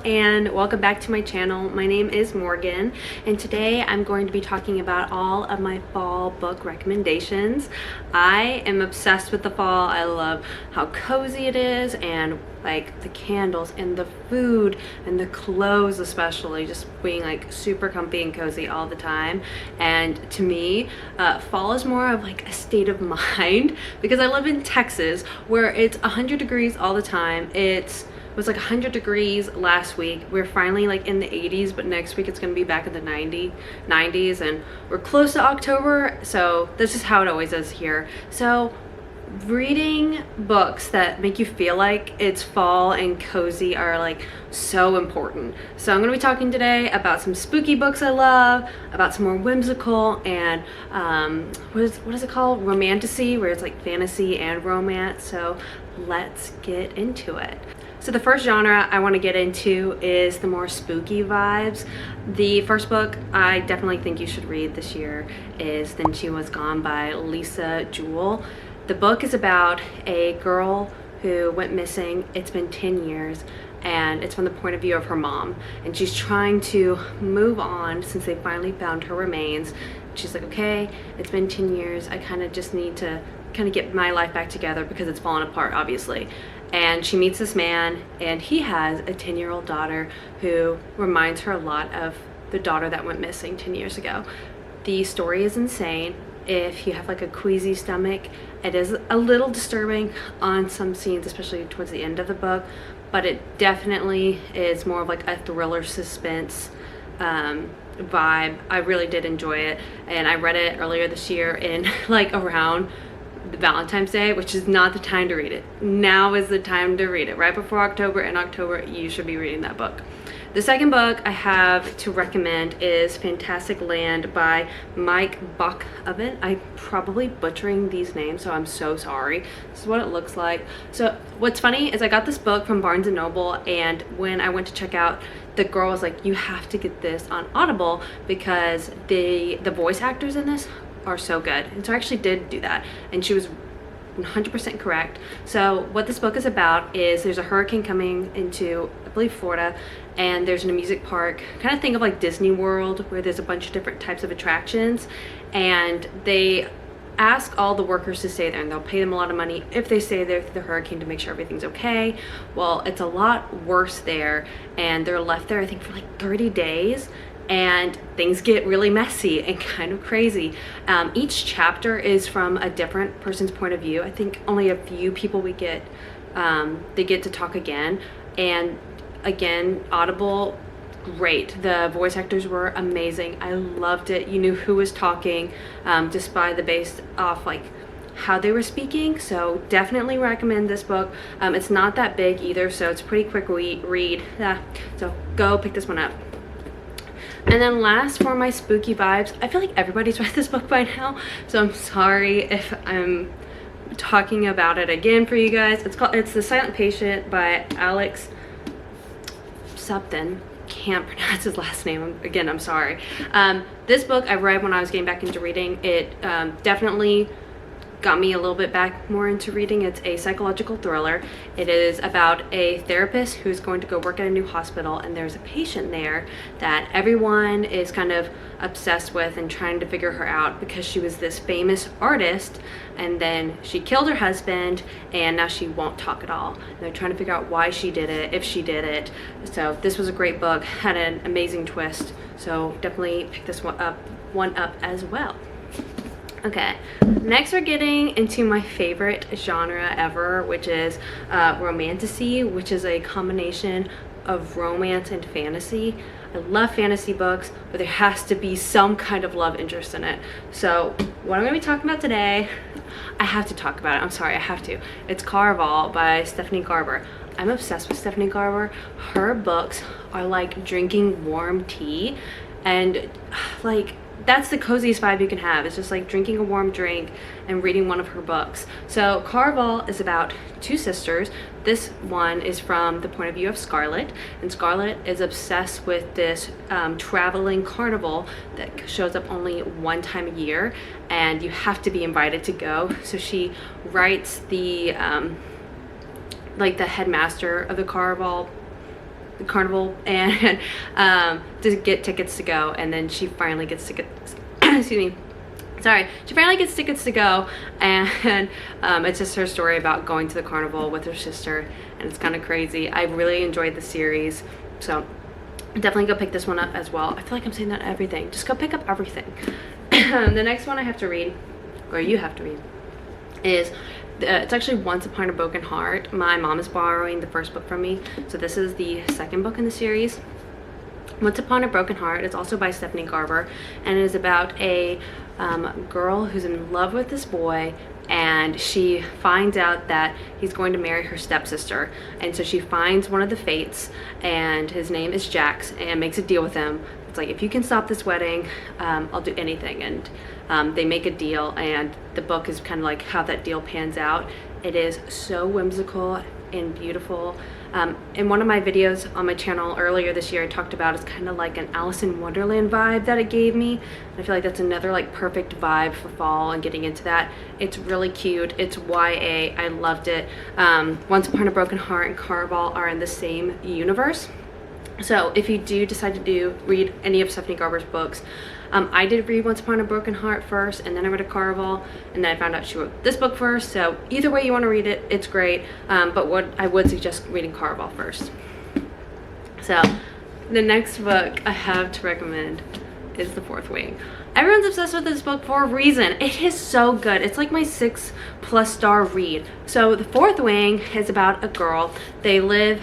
and welcome back to my channel. My name is Morgan and today I'm going to be talking about all of my fall book recommendations. I am obsessed with the fall. I love how cozy it is and like the candles and the food and the clothes, especially just being like super comfy and cozy all the time. And to me, fall is more of like a state of mind because I live in Texas where it's 100 degrees all the time. It was like 100 degrees last week. We're finally like in the 80s, but next week it's gonna be back in the 90s, and we're close to October, so this is how it always is here. So reading books that make you feel like it's fall and cozy are like so important. So I'm going to be talking today about some spooky books I love, about some more whimsical and what is it called, romantasy, where it's like fantasy and romance. So let's get into it. So the first genre I want to get into is the more spooky vibes. The first book I definitely think you should read this year is Then She Was Gone by Lisa Jewell. The book is about a girl who went missing. It's been 10 years and it's from the point of view of her mom. And she's trying to move on since they finally found her remains. She's like, okay, it's been 10 years. I kind of just need to kind of get my life back together because it's fallen apart, obviously. And she meets this man and he has a 10-year-old daughter who reminds her a lot of the daughter that went missing 10 years ago. The story is insane. If you have like a queasy stomach, it is a little disturbing on some scenes, especially towards the end of the book, but it definitely is more of like a thriller suspense vibe. I really did enjoy it, and I read it earlier this year in like around Valentine's Day, which is not the time to read it. Now is the time to read it. Right before October. In October, you should be reading that book. The second book I have to recommend is Fantastic Land by Mike Bach-Oven. I'm probably butchering these names, so I'm so sorry. This is what it looks like. So what's funny is I got this book from Barnes & Noble, and when I went to check out, the girl was like, you have to get this on Audible because the voice actors in this are so good. And so I actually did do that, and she was 100% correct. So what this book is about is there's a hurricane coming into, I believe, Florida, and there's an amusement park, kind of think of like Disney World, where there's a bunch of different types of attractions, and they ask all the workers to stay there, and they'll pay them a lot of money if they stay there through the hurricane to make sure everything's okay. Well, it's a lot worse there, and they're left there I think for like 30 days, and things get really messy and kind of crazy. Each chapter is from a different person's point of view. I think only a few people they get to talk again. And again, Audible, great. The voice actors were amazing. I loved it. You knew who was talking just by the based off like how they were speaking. So definitely recommend this book. It's not that big either, so it's a pretty quick read. So go pick this one up. And then last, for my spooky vibes, I feel like everybody's read this book by now, so I'm sorry if I'm talking about it again for you guys. It's The Silent Patient by Alex something. Can't pronounce his last name. Again, I'm sorry. This book I read when I was getting back into reading. It definitely got me a little bit back more into reading. It's a psychological thriller. It is about a therapist who's going to go work at a new hospital, and there's a patient there that everyone is kind of obsessed with and trying to figure her out because she was this famous artist, and then she killed her husband, and now she won't talk at all. And they're trying to figure out why she did it, if she did it. So this was a great book, had an amazing twist, so definitely pick this one up as well. Okay, next we're getting into my favorite genre ever, which is romantasy, which is a combination of romance and fantasy. I love fantasy books, but there has to be some kind of love interest in it. So what I'm going to be talking about today, I have to talk about it. I'm sorry, I have to. It's Caraval by Stephanie Garber. I'm obsessed with Stephanie Garber. Her books are like drinking warm tea, and like that's the coziest vibe you can have. It's just like drinking a warm drink and reading one of her books. So Caraval is about two sisters. This one is from the point of view of Scarlett, and Scarlett is obsessed with this traveling carnival that shows up only one time a year, and you have to be invited to go. So she writes the like the headmaster of the Caraval the carnival and to get tickets to go, and then she finally gets tickets. Excuse me. Sorry, she finally gets tickets to go, and it's just her story about going to the carnival with her sister, and it's kind of crazy. I really enjoyed the series, so definitely go pick this one up as well. I feel like I'm saying that everything. Just go pick up everything. The next one I have to read, or you have to read, is it's actually Once Upon a Broken Heart. My mom is borrowing the first book from me, so this is the second book in the series. Once Upon a Broken Heart. It's also by Stephanie Garber, and it is about a girl who's in love with this boy, and she finds out that he's going to marry her stepsister, and so she finds one of the fates, and his name is Jax, and makes a deal with him. It's like, if you can stop this wedding, I'll do anything. And they make a deal, and the book is kind of like how that deal pans out. It is so whimsical and beautiful. In one of my videos on my channel earlier this year, I talked about it's kind of like an Alice in Wonderland vibe that it gave me. I feel like that's another like perfect vibe for fall and getting into that. It's really cute. It's YA. I loved it. Once Upon a Broken Heart and Caraval are in the same universe. So if you do decide to read any of Stephanie Garber's books, I did read Once Upon a Broken Heart first, and then I read a Caraval, and then I found out she wrote this book first. So either way you want to read it, it's great. But what I would suggest reading Caraval first. So the next book I have to recommend is The Fourth Wing. Everyone's obsessed with this book for a reason. It is so good. It's like my 6+ star read. So The Fourth Wing is about a girl. They live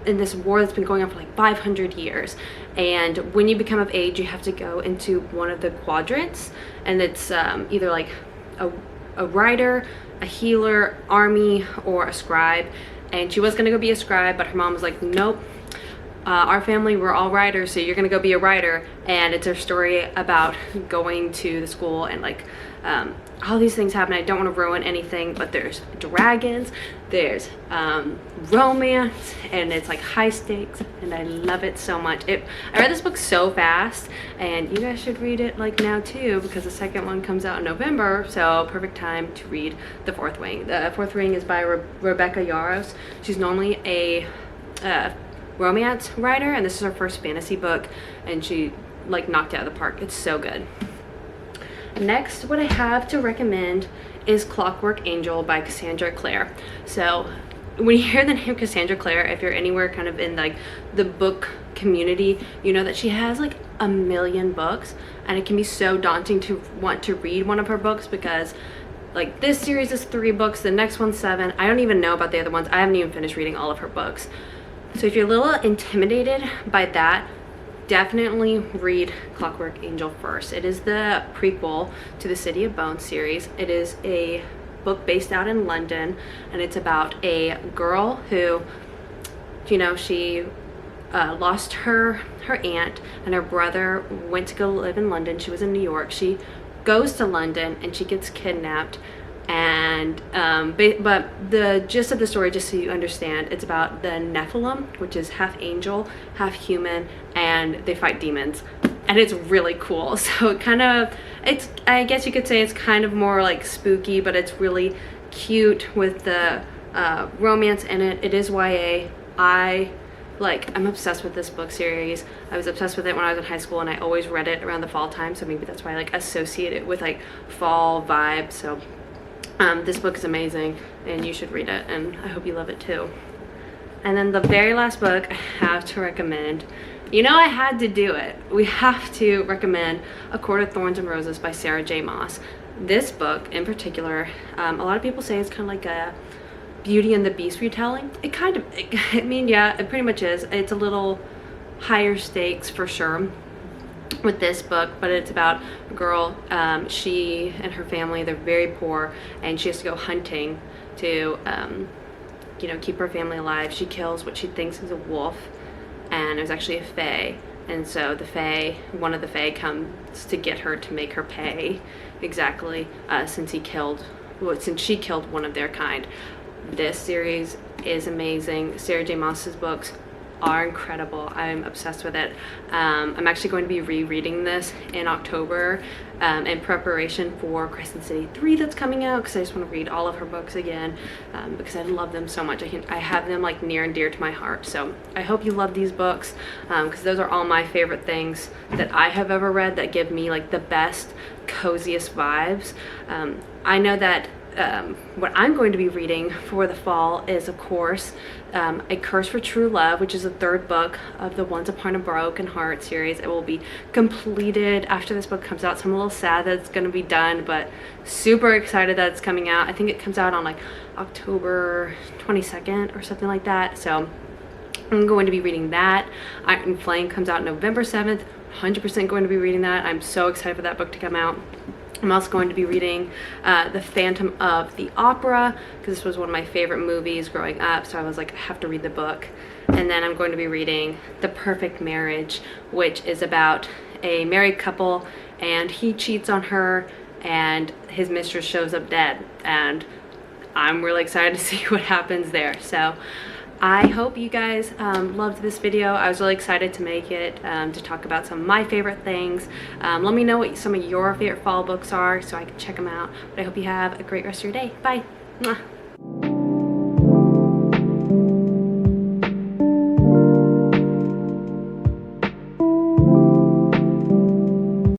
in this war that's been going on for like 500 years, and when you become of age you have to go into one of the quadrants, and it's either like a writer, a healer, army, or a scribe. And she was gonna go be a scribe, but her mom was like, nope, our family, we're all writers, so you're gonna go be a writer. And it's her story about going to the school, and like all these things happen. I don't want to ruin anything, but there's dragons, there's romance, and it's like high stakes, and I love it so much. I read this book so fast, and you guys should read it like now too, because the second one comes out in November, so perfect time to read The Fourth Wing. The Fourth Wing is by Rebecca Yarros. She's normally a romance writer, and this is her first fantasy book, and she like knocked it out of the park. It's so good. Next, what I have to recommend is Clockwork Angel by Cassandra Clare. So when you hear the name Cassandra Clare, if you're anywhere kind of in like the book community, you know that she has like a million books, and it can be so daunting to want to read one of her books, because like this series is 3 books, the next one's 7. I don't even know about the other ones. I haven't even finished reading all of her books. So if you're a little intimidated by that, definitely read Clockwork Angel first. It is the prequel to the City of Bones series. It is a book based out in London, and it's about a girl who, you know, she lost her aunt, and her brother went to go live in London. She was in New York. She goes to London and she gets kidnapped, and but the gist of the story, just so you understand, it's about the Nephilim, which is half angel, half human, and they fight demons, and it's really cool. So it kind of, I guess you could say it's kind of more like spooky, but it's really cute with the romance in it. It is YA. I'm obsessed with this book series. I was obsessed with it when I was in high school, and I always read it around the fall time, so maybe that's why I like associate it with like fall vibes. So this book is amazing, and you should read it, and I hope you love it too. And then the very last book I have to recommend, you know I had to do it. We have to recommend A Court of Thorns and Roses by Sarah J. Maas. This book in particular, a lot of people say it's kind of like a Beauty and the Beast retelling. I mean, yeah, it pretty much is. It's a little higher stakes for sure with this book, but it's about a girl. She and her family, they're very poor, and she has to go hunting to you know, keep her family alive. She kills what she thinks is a wolf, and it was actually a fae, and so the fae, one of the fae comes to get her to make her pay exactly, since she killed one of their kind. This series is amazing. Sarah J. Maas's books are incredible. I'm obsessed with it. I'm actually going to be rereading this in October in preparation for Crescent City 3 that's coming out, because I just want to read all of her books again, because I love them so much. I have them like near and dear to my heart. So I hope you love these books, because those are all my favorite things that I have ever read that give me like the best, coziest vibes. I know that what I'm going to be reading for the fall is, of course, A Curse for True Love, which is the third book of the Once Upon a Broken Heart series. It will be completed after this book comes out, so I'm a little sad that it's going to be done, but super excited that it's coming out. I think it comes out on like October 22nd or something like that, so I'm going to be reading that. Iron Flame comes out November 7th. 100% going to be reading that. I'm so excited for that book to come out. I'm also going to be reading The Phantom of the Opera, because this was one of my favorite movies growing up, so I was like, I have to read the book. And then I'm going to be reading The Perfect Marriage, which is about a married couple, and he cheats on her, and his mistress shows up dead. And I'm really excited to see what happens there. So I hope you guys loved this video. I was really excited to make it, to talk about some of my favorite things. Let me know what some of your favorite fall books are so I can check them out. But I hope you have a great rest of your day. Bye. Mwah.